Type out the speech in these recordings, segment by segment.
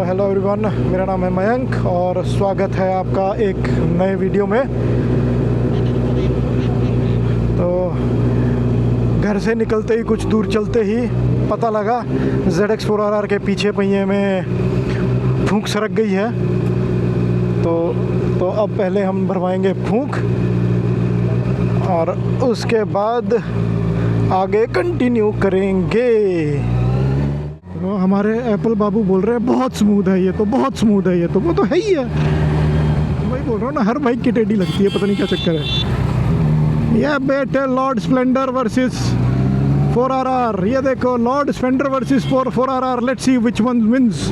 Hello everyone, मेरा नाम है मयंक और स्वागत है आपका एक नए वीडियो में। तो घर से निकलते ही कुछ दूर चलते ही पता लगा ZX4RR के पीछे पहिए में फूंक सरक गई है। तो अब पहले हम भरवाएंगे फूंक और उसके बाद आगे कंटिन्यू करेंगे। तो हमारे एप्पल बाबू बोल रहे हैं बहुत स्मूथ है ये, तो बहुत स्मूथ है ये, तो वो तो है ही है। वही बोल रहा हूँ ना, हर बाइक की टेढ़ी लगती है, पता नहीं क्या चक्कर है। ये बेटे लॉर्ड स्प्लेंडर वर्सेस 4RR, ये देखो lord Splendor versus 4RR, let's see which one wins.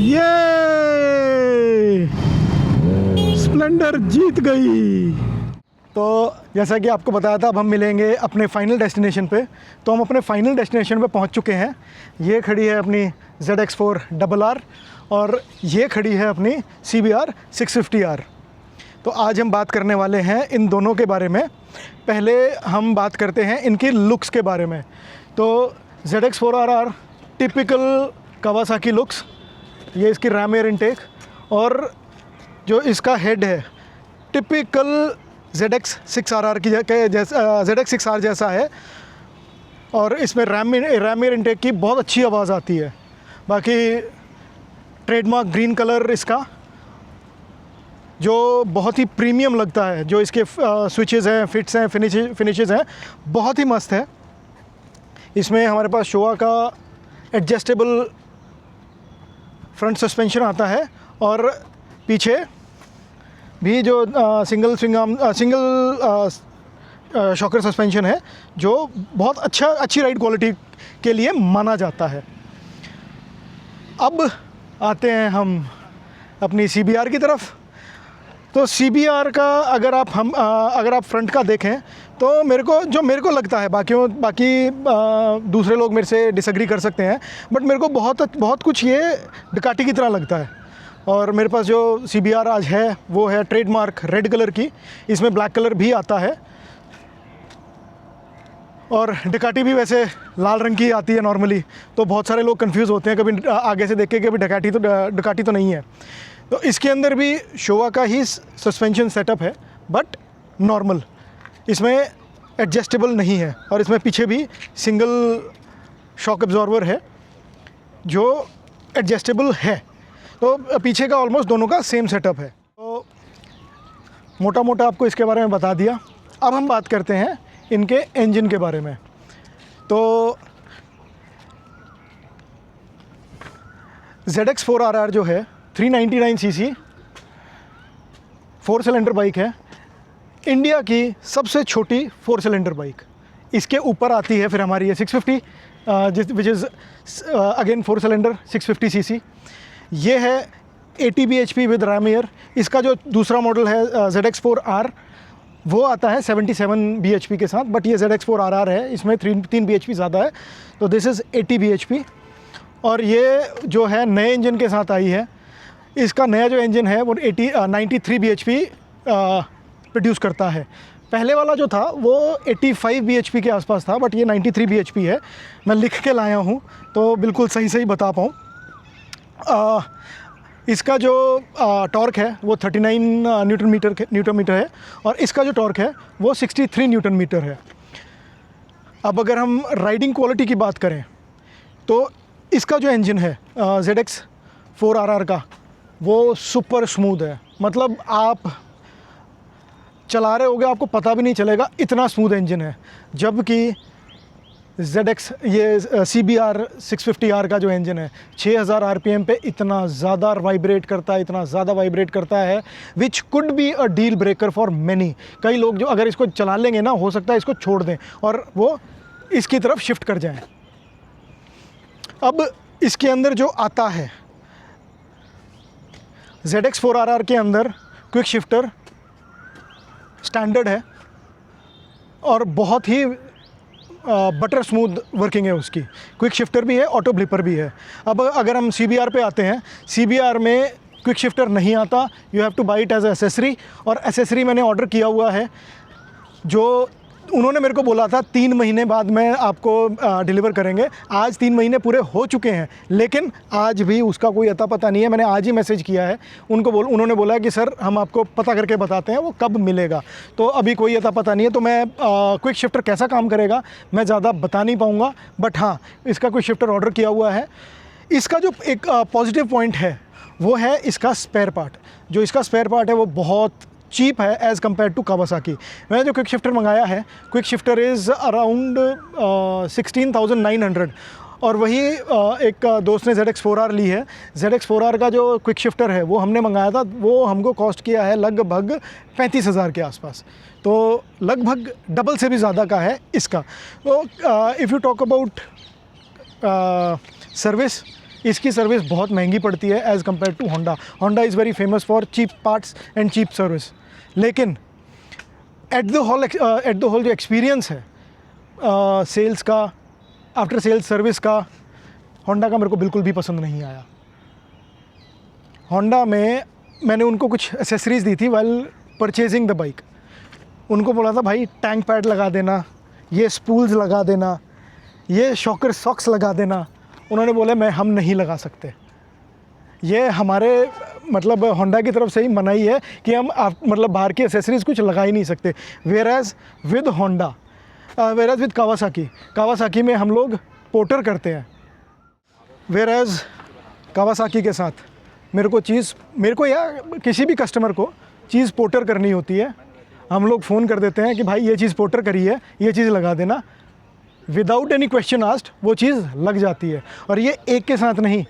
ये स्प्लेंडर जीत गई। तो जैसा कि आपको बताया था, अब हम मिलेंगे अपने फाइनल डेस्टिनेशन पे। तो हम अपने फाइनल डेस्टिनेशन पे पहुंच चुके हैं। ये खड़ी है अपनी ZX4RR और ये खड़ी है अपनी CBR 650R। तो आज हम बात करने वाले हैं इन दोनों के बारे में। पहले हम बात करते हैं इनकी लुक्स के बारे में। तो ZX4RR टिपिकल कावासाकी लुक्स, ये इसकी रैम एयर इनटेक और जो इसका हेड है टिपिकल ZX6RR की जैसा, ZX6R जैसा है। और इसमें रैम एयर इनटेक की बहुत अच्छी आवाज़ आती है। बाकी ट्रेडमार्क ग्रीन कलर इसका जो बहुत ही प्रीमियम लगता है, जो इसके स्विचेस हैं, फिट्स हैं, फिनिशेस हैं, बहुत ही मस्त है। इसमें हमारे पास शोवा का एडजस्टेबल फ्रंट सस्पेंशन आता है और पीछे भी जो सिंगल शॉकर सस्पेंशन है, जो बहुत अच्छी राइड क्वालिटी के लिए माना जाता है। अब आते हैं हम अपनी CBR की तरफ। तो CBR का अगर आप फ्रंट का देखें तो मेरे को लगता है, बाकी दूसरे लोग मेरे से डिसएग्री कर सकते हैं, बट मेरे को बहुत कुछ ये डुकाटी की तरह लगता है। और मेरे पास जो CBR आज है वो है ट्रेडमार्क रेड कलर की, इसमें ब्लैक कलर भी आता है। और डुकाटी भी वैसे लाल रंग की आती है नॉर्मली, तो बहुत सारे लोग कंफ्यूज होते हैं कभी आगे से देख के कि अभी डुकाटी तो नहीं है। तो इसके अंदर भी शोवा का ही सस्पेंशन सेटअप है, बट नॉर्मल, इसमें एडजस्टेबल नहीं है। और इसमें पीछे भी सिंगल शॉक एब्जॉर्वर है जो एडजस्टेबल है। तो पीछे का ऑलमोस्ट दोनों का सेम सेटअप है। तो मोटा मोटा आपको इसके बारे में बता दिया। अब हम बात करते हैं इनके इंजन के बारे में। तो ZX4RR जो है 399cc 4 सिलेंडर बाइक है, इंडिया की सबसे छोटी 4 सिलेंडर बाइक। इसके ऊपर आती है फिर हमारी ये 650 which is again 4 cylinder 650cc। ये है 80 bhp विद रैम एयर। इसका जो दूसरा मॉडल है ZX4R वो आता है 77 bhp के साथ, बट ये ZX4RR है, इसमें 3 bhp ज़्यादा है। तो दिस इज़ 80 bhp। और ये जो है नए इंजन के साथ आई है। इसका नया जो इंजन है वो 93 bhp प्रोड्यूस करता है। पहले वाला जो था वो 85 bhp के आसपास था, बट ये 93 bhp है। मैं लिख के लाया हूँ तो बिल्कुल सही बता पाऊँ। इसका जो टॉर्क है वो 39 न्यूटन मीटर है और इसका जो टॉर्क है वो 63 न्यूटन मीटर है। अब अगर हम राइडिंग क्वालिटी की बात करें तो इसका जो इंजन है ZX4RR का वो सुपर स्मूथ है। मतलब आप चला रहे होगे आपको पता भी नहीं चलेगा, इतना स्मूथ इंजन है। जबकि CBR 650R का जो इंजन है 6000 RPM पे इतना ज़्यादा वाइब्रेट करता है which could be a deal breaker for many. कई लोग जो अगर इसको चला लेंगे ना, हो सकता है इसको छोड़ दें और वो इसकी तरफ शिफ्ट कर जाएं। अब इसके अंदर जो आता है ZX4RR के अंदर क्विक शिफ्टर स्टैंडर्ड है और बहुत ही बटर स्मूथ वर्किंग है उसकी। क्विक शिफ्टर भी है, ऑटो ब्लिपर भी है। अब अगर हम CBR पे आते हैं, CBR में क्विक शिफ्टर नहीं आता, you have to buy it as accessory. और एसेसरी मैंने ऑर्डर किया हुआ है जो उन्होंने मेरे को बोला था 3 महीने बाद मैं आपको डिलीवर करेंगे। आज 3 महीने पूरे हो चुके हैं, लेकिन आज भी उसका कोई अता पता नहीं है। मैंने आज ही मैसेज किया है उन्होंने बोला कि सर हम आपको पता करके बताते हैं वो कब मिलेगा। तो अभी कोई अता पता नहीं है। तो मैं क्विक शिफ्टर कैसा काम करेगा मैं ज़्यादा बता नहीं पाऊँगा, बट हाँ, इसका क्विक शिफ्टर ऑर्डर किया हुआ है। इसका जो एक पॉजिटिव पॉइंट है वो है इसका स्पेयर पार्ट। जो इसका स्पेयर पार्ट है वो बहुत चीप है एज़ कम्पेयर टू कावासाकी। मैंने जो क्विक शिफ्टर मंगाया है, क्विक शिफ्टर इज़ अराउंड 16,900, और वही एक दोस्त ने ZX4R ली है। ZX4R का जो क्विक शिफ्टर है वो हमने मंगाया था, वो हमको कॉस्ट किया है लगभग 35,000 के आसपास। तो लगभग डबल से भी ज़्यादा का है इसका। तो if you talk about service, इसकी सर्विस बहुत महंगी पड़ती है as compare to Honda. Honda is very famous for cheap parts and cheap service, लेकिन एट द होल जो एक्सपीरियंस है सेल्स का, आफ्टर सेल्स सर्विस का, होंडा का मेरे को बिल्कुल भी पसंद नहीं आया। होंडा में मैंने उनको कुछ एसेसरीज़ दी थी वाइल परचेजिंग द बाइक। उनको बोला था भाई टैंक पैड लगा देना, ये स्पूल्स लगा देना, ये शॉकर सॉक्स लगा देना। उन्होंने बोला हम नहीं लगा सकते। ये हमारे मतलब होंडा की तरफ से ही मनाही है कि हम मतलब बाहर की एसेसरीज़ कुछ लगा ही नहीं सकते। वेराज विद होंडा, वेराज विद कावासाकी में हम लोग पोर्टर करते हैं। वेराज कावासाकी के साथ मेरे को या किसी भी कस्टमर को चीज़ पोर्टर करनी होती है। हम लोग फ़ोन कर देते हैं कि भाई ये चीज़ पोर्टर करी है, ये चीज़ लगा देना। विदाउट एनी क्वेश्चन आस्क्ड वो चीज़ लग जाती है। और ये एक के साथ नहीं,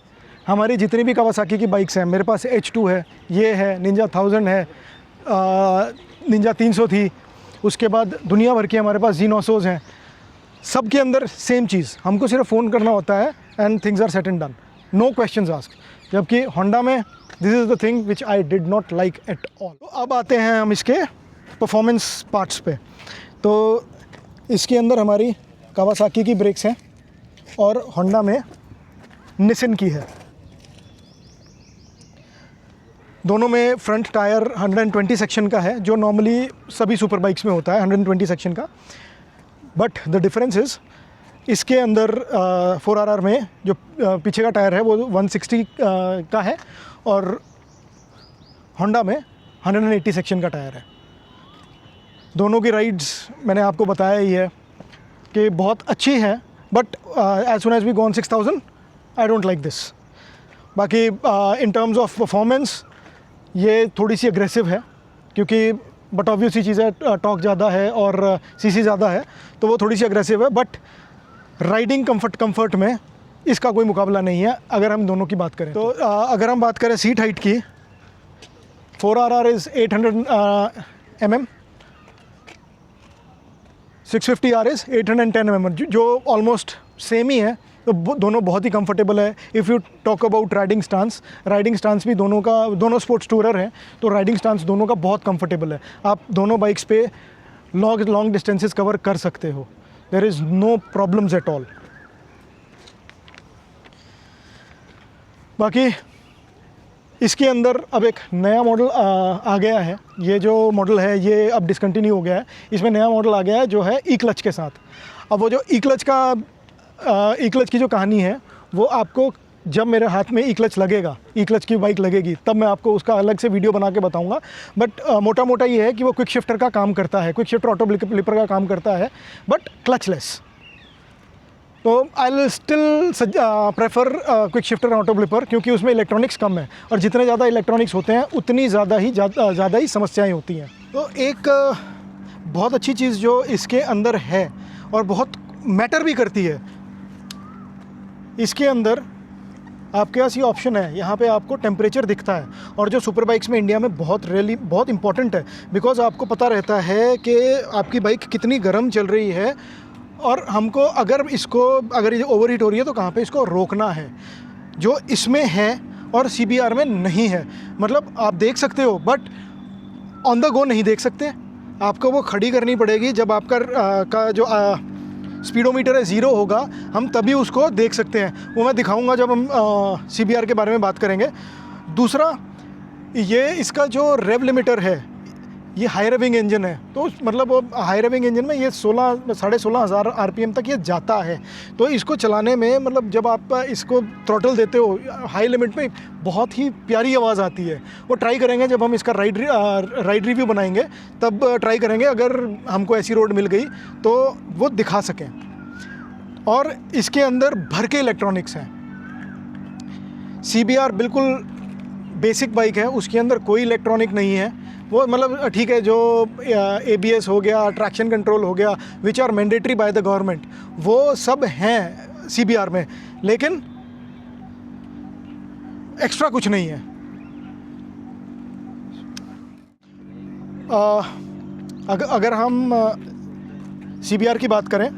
हमारी जितनी भी कावासाकी की बाइक्स हैं, मेरे पास H2 है, ये है, निंजा 1000 है, निंजा 300 थी, उसके बाद दुनिया भर की हमारे पास G900s हैं, सब के अंदर सेम चीज़, हमको सिर्फ फ़ोन करना होता है and things are set and done, no questions asked. जबकि होंडा में this is the thing which I did not like at all. तो अब आते हैं हम इसके परफॉर्मेंस पार्ट्स पे। तो इसके अंदर हमारी कावासाकी की ब्रेक्स हैं और होंडा में निसिन की है। दोनों में फ्रंट टायर 120 सेक्शन का है, जो नॉर्मली सभी सुपर बाइक्स में होता है 120 सेक्शन का। बट द डिफरेंस इज़ इसके अंदर 4RR में जो पीछे का टायर है वो 160 का है और होंडा में 180 सेक्शन का टायर है। दोनों की राइड्स मैंने आपको बताया ही है कि बहुत अच्छी है, but as soon as we gone 6000 I don't like this. बाकी इन टर्म्स ऑफ परफॉर्मेंस ये थोड़ी सी अग्रेसिव है, क्योंकि बट ऑब्वियसली चीज़ है, टॉर्क ज़्यादा है और सीसी ज़्यादा है, तो वो थोड़ी सी अग्रेसिव है। बट राइडिंग कंफर्ट में इसका कोई मुकाबला नहीं है अगर हम दोनों की बात करें। तो अगर हम बात करें सीट हाइट की, 4RR is 800 mm, 650R is 810 mm, जो ऑलमोस्ट सेम ही है। तो दोनों बहुत ही कंफर्टेबल है। If you talk about riding stance भी दोनों स्पोर्ट्स टूरर हैं, तो राइडिंग स्टांस दोनों का बहुत कंफर्टेबल है। आप दोनों बाइक्स पे लॉन्ग डिस्टेंसेस कवर कर सकते हो, there is no problems at all. बाकी इसके अंदर अब एक नया मॉडल आ गया है। ये जो मॉडल है ये अब डिसकंटिन्यू हो गया है। इसमें नया मॉडल आ गया है जो है ई क्लच के साथ। अब वो जो ई क्लच की जो कहानी है वो आपको जब मेरे हाथ में ई क्लच लगेगा, ई क्लच की बाइक लगेगी, तब मैं आपको उसका अलग से वीडियो बना के बताऊंगा। बट मोटा ये है कि वो क्विक शिफ्टर का काम करता है, क्विक शिफ्टर ऑटो ब्लिपर का काम करता है, बट क्लचलेस। तो I will still prefer quick shifter auto blipper, क्योंकि उसमें इलेक्ट्रॉनिक्स कम है और जितने ज़्यादा इलेक्ट्रॉनिक्स होते हैं उतनी ज़्यादा ही समस्याएं होती हैं। तो एक बहुत अच्छी चीज़ जो इसके अंदर है और बहुत मैटर भी करती है, इसके अंदर आपके पास ये ऑप्शन है, यहाँ पे आपको टेम्परेचर दिखता है। और जो सुपर बाइक्स में इंडिया में बहुत इंपॉर्टेंट है, बिकॉज आपको पता रहता है कि आपकी बाइक कितनी गर्म चल रही है और हमको अगर ये ओवरहीट हो रही है तो कहाँ पे इसको रोकना है, जो इसमें है और CBR में नहीं है। मतलब आप देख सकते हो बट ऑन द गो नहीं देख सकते, आपको वो खड़ी करनी पड़ेगी। जब आपका जो स्पीडोमीटर है 0 होगा, हम तभी उसको देख सकते हैं। वो मैं दिखाऊंगा जब हम CBR के बारे में बात करेंगे। दूसरा, ये इसका जो रेव लिमिटर है ये हाई रेविंग इंजन है, तो मतलब वो हाई रेविंग इंजन में ये 16,500 RPM तक ये जाता है। तो इसको चलाने में मतलब जब आप इसको थ्रॉटल देते हो हाई लिमिट में, बहुत ही प्यारी आवाज़ आती है। वो ट्राई करेंगे जब हम इसका राइड रिव्यू बनाएंगे, तब ट्राई करेंगे, अगर हमको ऐसी रोड मिल गई तो वो दिखा सकें। और इसके अंदर भर के इलेक्ट्रॉनिक्स हैं। CBR बिल्कुल बेसिक बाइक है, उसके अंदर कोई इलेक्ट्रॉनिक नहीं है। वो मतलब ठीक है, जो ABS हो गया, ट्रैक्शन कंट्रोल हो गया, which are mandatory by the government, वो सब हैं CBR में, लेकिन एक्स्ट्रा कुछ नहीं है। अगर हम CBR की बात करें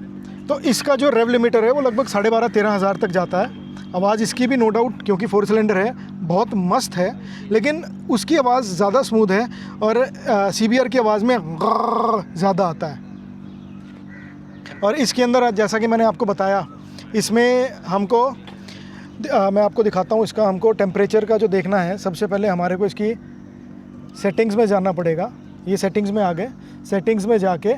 तो इसका जो रेव लिमिटर है वो लगभग 12,500-13 हज़ार तक जाता है। आवाज़ इसकी भी नो डाउट, क्योंकि 4 सिलेंडर है, बहुत मस्त है, लेकिन उसकी आवाज़ ज़्यादा स्मूथ है और CBR की आवाज़ में ज़्यादा आता है। और इसके अंदर जैसा कि मैंने आपको बताया, इसमें हमको मैं आपको दिखाता हूँ, इसका हमको टेम्परेचर का जो देखना है, सबसे पहले हमारे को इसकी सेटिंग्स में जाना पड़ेगा। ये सेटिंग्स में आ गए, सेटिंग्स में जाके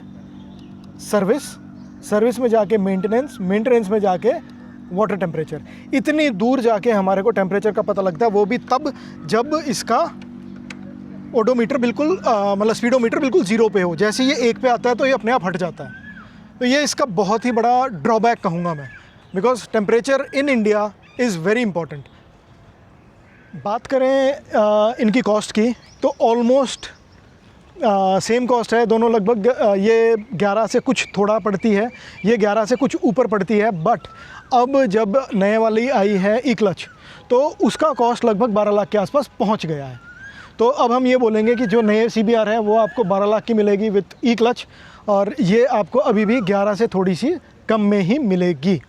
सर्विस में जाके मेंटेनेंस में जाके वाटर टेम्परेचर। इतनी दूर जाके हमारे को टेम्परेचर का पता लगता है, वो भी तब जब इसका ओडोमीटर बिल्कुल मतलब स्पीडोमीटर बिल्कुल 0 पे हो। जैसे ये 1 पे आता है तो ये अपने आप हट जाता है। तो ये इसका बहुत ही बड़ा ड्रॉबैक कहूँगा मैं, because temperature in India is very important. बात करें इनकी कॉस्ट की, तो ऑलमोस्ट सेम कॉस्ट है दोनों लगभग। ये 11 से कुछ थोड़ा पड़ती है, ये 11 से कुछ ऊपर पड़ती है। बट अब जब नए वाली आई है ई क्लच, तो उसका कॉस्ट लगभग 12 लाख के आसपास पहुंच गया है। तो अब हम ये बोलेंगे कि जो नए CBR है वो आपको 12 लाख की मिलेगी विथ ई क्लच, और ये आपको अभी भी 11 से थोड़ी सी कम में ही मिलेगी।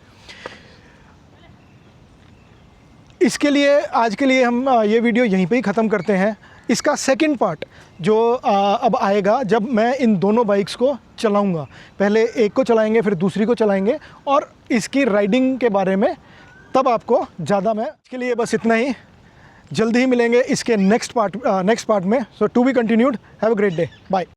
इसके लिए आज के लिए हम ये वीडियो यहीं पे ही ख़त्म करते हैं। इसका सेकंड पार्ट जो अब आएगा, जब मैं इन दोनों बाइक्स को चलाऊंगा, पहले एक को चलाएंगे फिर दूसरी को चलाएंगे, और इसकी राइडिंग के बारे में तब आपको ज़्यादा मैं इसके लिए बस इतना ही। जल्दी ही मिलेंगे इसके नेक्स्ट पार्ट में। So to be continued. Have a great day. Bye.